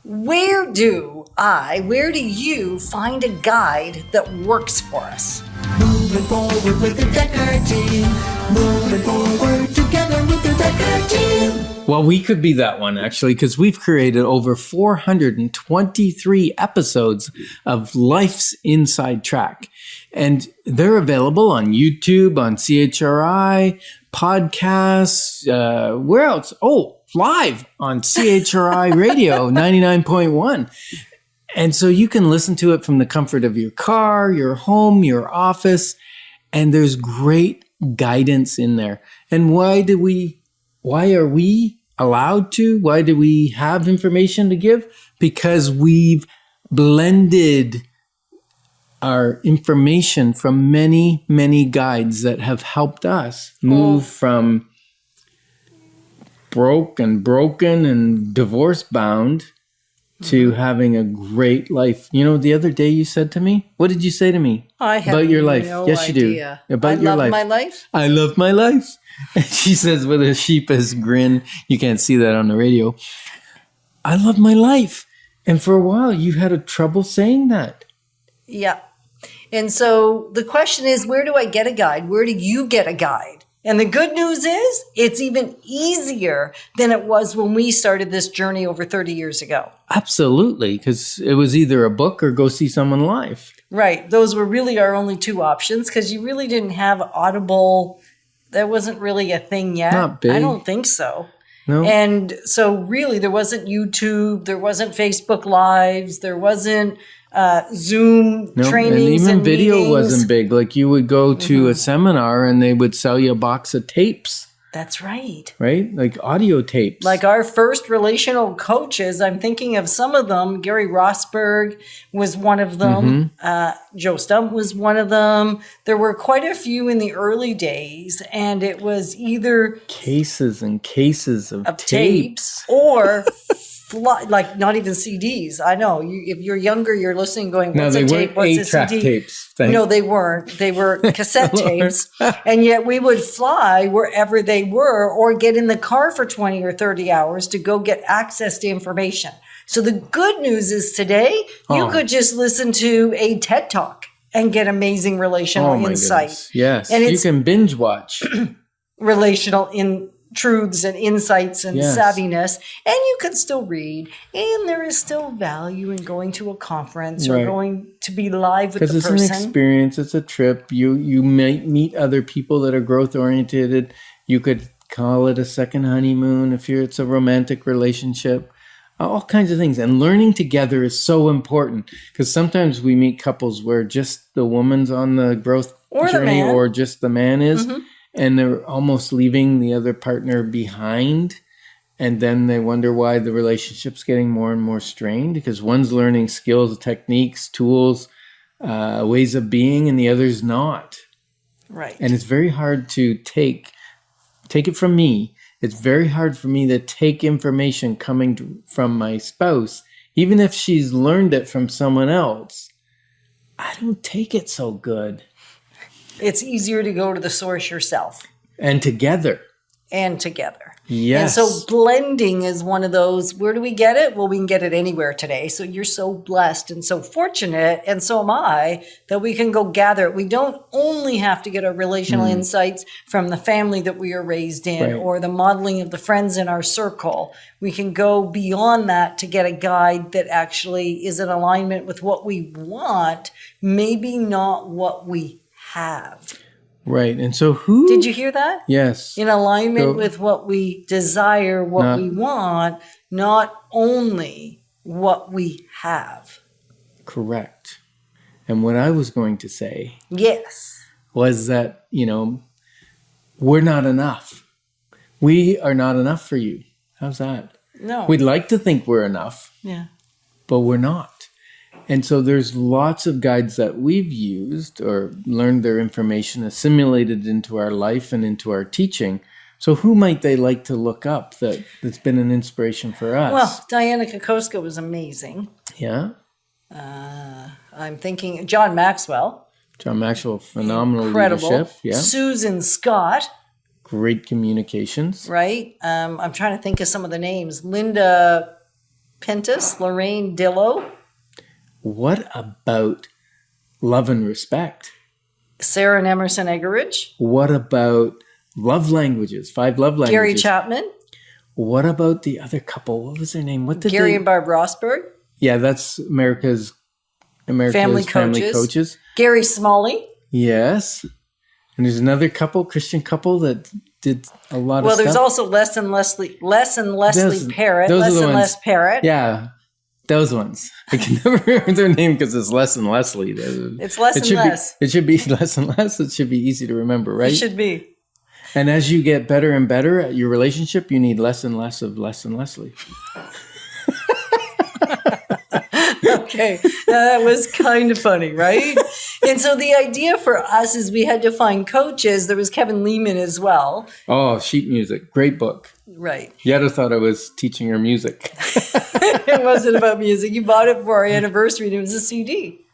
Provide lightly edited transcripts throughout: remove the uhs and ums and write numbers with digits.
where do you find a guide that works for us? Moving forward with the Decker team. Moving forward together with the Decker team. Well, we could be that one, actually, because we've created over 423 episodes of Life's Inside Track. And they're available on YouTube, on CHRI, podcasts, where else? Oh, live on CHRI Radio 99.1. And so you can listen to it from the comfort of your car, your home, your office, and there's great guidance in there. And why are we allowed to? Why do we have information to give? Because we've blended our information from many, many guides that have helped us move from broken and divorce bound to having a great life. You know, the other day you said to me, what did you say to me? I have about your life? No yes, idea. You do. About your life. I love my life. I love my life. And she says with a sheepish grin, you can't see that on the radio, I love my life. And for a while, you had a trouble saying that. Yeah. And so the question is, where do I get a guide? Where do you get a guide? And the good news is it's even easier than it was when we started this journey over 30 years ago. Absolutely, because it was either a book or go see someone live. Right. Those were really our only two options because you really didn't have Audible. That wasn't really a thing yet. Not big. I don't think so. No. And so really there wasn't YouTube, there wasn't Facebook Lives, there wasn't Zoom trainings and even video meetings. wasn't big. Like you would go to a seminar and they would sell you a box of tapes. That's right. Right? Like audio tapes. Like our first relational coaches, I'm thinking of some of them. Gary Rosberg was one of them. Joe Stump was one of them. There were quite a few in the early days, and it was either cases and cases of tapes or like not even CDs. I know if you're younger, you're listening, going, "What's a tape? What's a CD?" Tapes. No, they weren't. They were cassette tapes, and yet we would fly wherever they were, or get in the car for 20 or 30 hours to go get access to information. So the good news is today you could just listen to a TED Talk and get amazing relational insight. Goodness. Yes, and you can binge watch relational truths and insights and savviness, and you can still read, and there is still value in going to a conference or going to be live with the person. Because it's an experience, it's a trip. You might meet other people that are growth oriented. You could call it a second honeymoon if it's a romantic relationship. All kinds of things. And learning together is so important because sometimes we meet couples where just the woman's on the growth journey or just the man is. And they're almost leaving the other partner behind. And then they wonder why the relationship's getting more and more strained because one's learning skills, techniques, tools, ways of being, and the other's not. Right. And it's very hard to take it from me. It's very hard for me to take information coming from my spouse, even if she's learned it from someone else. I don't take it so good. It's easier to go to the source yourself. And together. And Yes. so blending is one of those, where do we get it? Well, we can get it anywhere today. So you're so blessed and so fortunate, and so am I, that we can go gather it. We don't only have to get our relational insights from the family that we are raised in or the modeling of the friends in our circle. We can go beyond that to get a guide that actually is in alignment with what we want, maybe not what we have. Right. And so who... Did you hear that? Yes. In alignment with what we desire, what we want, not only what we have. Correct. And what I was going to say... Yes. ...was that, we're not enough. We are not enough for you. How's that? No. We'd like to think we're enough. Yeah. But we're not. And so there's lots of guides that we've used or learned their information, assimilated into our life and into our teaching. So who might they like to look up that's been an inspiration for us? Well, Diana Kokoska was amazing. Yeah. I'm thinking John Maxwell. John Maxwell, phenomenal Incredible. leadership. Yeah. Susan Scott. Great communications. Right. I'm trying to think of some of the names. Linda Pintus, Lorraine Dillo, What about Love and Respect? Sarah and Emerson Egeridge, What about Love Languages? 5 love languages. Gary Chapman, What about the other couple? What was their name? What did Gary they? and Barb Rosberg, Yeah, that's America's Family coaches. Gary Smalley. Yes. And there's another couple, Christian couple, that did a lot Well, of there's stuff. also Les and Leslie Parrott, those are Les the and ones. Les Parrott. Yeah, those ones. I can never remember their name because it's Les and Leslie. It's Les and Les. It should be Les and Les. It should be easy to remember, right? It should be. And as you get better and better at your relationship, you need less and less of Les and Leslie. Okay, that was kind of funny, right? And so the idea for us is we had to find coaches. There was Kevin Lehman as well. Oh, sheet music. Great book. Right. Yetta thought I was teaching her music. It wasn't about music. You bought it for our anniversary and it was a CD.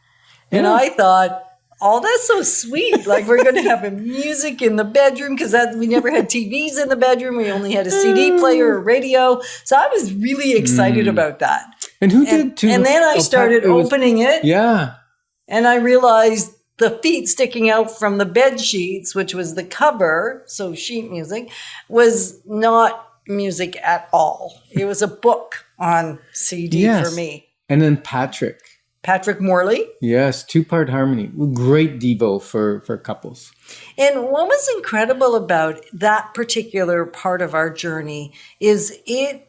And Yeah. I thought, oh, that's so sweet. Like we're going to have a music in the bedroom because we never had TVs in the bedroom. We only had a CD player or radio. So I was really excited about that. And who did too? And then I started opening it. Yeah. And I realized the feet sticking out from the bed sheets, which was the cover, so sheet music, was not music at all. It was a book on CD Yes. for me. And then Patrick. Patrick Morley. Yes, 2-part harmony. Great Devo for couples. And what was incredible about that particular part of our journey is it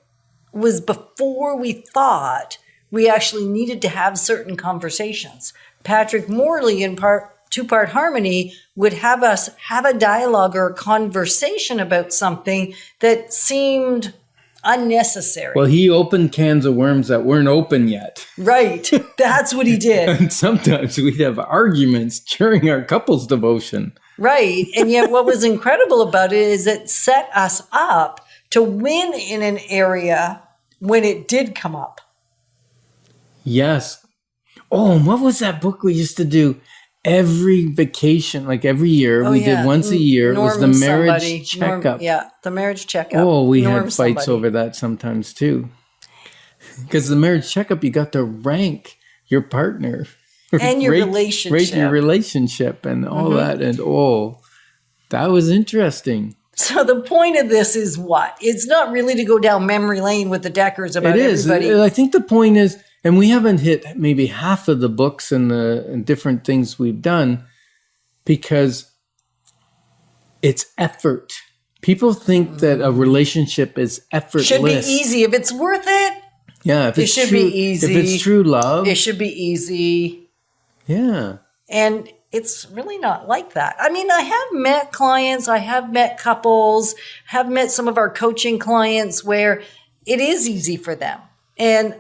was before we thought we actually needed to have certain conversations. Patrick Morley in 2-part harmony would have us have a dialogue or a conversation about something that seemed unnecessary. Well, he opened cans of worms that weren't open yet. Right. That's what he did. And sometimes we'd have arguments during our couples devotion. Right. And yet what was incredible about it is it set us up to win in an area when it did come up. Yes. Oh, and what was that book we used to do? Every vacation, like every year, we did once a year. It was the marriage checkup. The marriage checkup. Oh, we Norm had fights somebody. over that sometimes too. Because the marriage checkup, you got to rank your partner. And your rate relationship. your relationship and all that. And that was interesting. So the point of this is what? It's not really to go down memory lane with the Deckers about It is. everybody. I think the point is, and we haven't hit maybe half of the books and different things we've done because it's effort. People think that a relationship is effortless. Should be easy. If it's worth it, Yeah, if it it's should true, be easy. If it's true love, it should be easy. yeah. And it's really not like that. I mean, I have met clients, I have met couples, have met some of our coaching clients where it is easy for them. And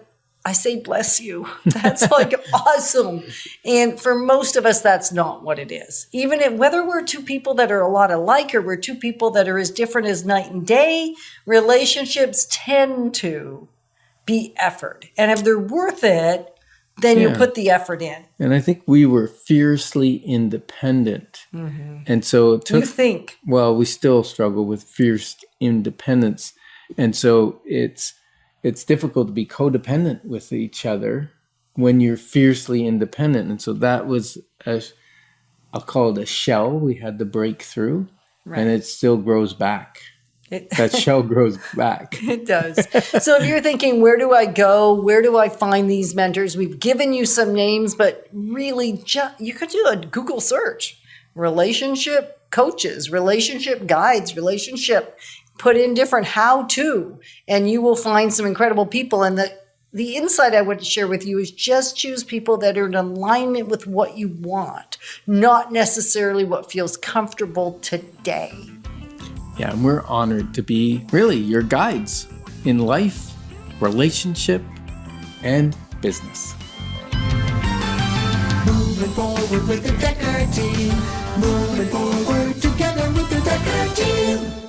I say, bless you. That's like awesome. And for most of us, that's not what it is. Even if, whether we're two people that are a lot alike or we're two people that are as different as night and day, relationships tend to be effort. And if they're worth it, then you put the effort in. And I think we were fiercely independent. And so it took, You think. well, we still struggle with fierce independence. And so it's difficult to be codependent with each other when you're fiercely independent. And so that was, I'll call it a shell we had to break through. Right. And it still grows back. That shell grows back. It does. So if you're thinking, where do I go? Where do I find these mentors? We've given you some names, but really you could do a Google search. Relationship coaches, relationship guides, put in different how-to, and you will find some incredible people. And the insight I want to share with you is just choose people that are in alignment with what you want, not necessarily what feels comfortable today. Yeah, and we're honored to be really your guides in life, relationship, and business. Moving forward with the Decker team. Moving forward together with the Decker team.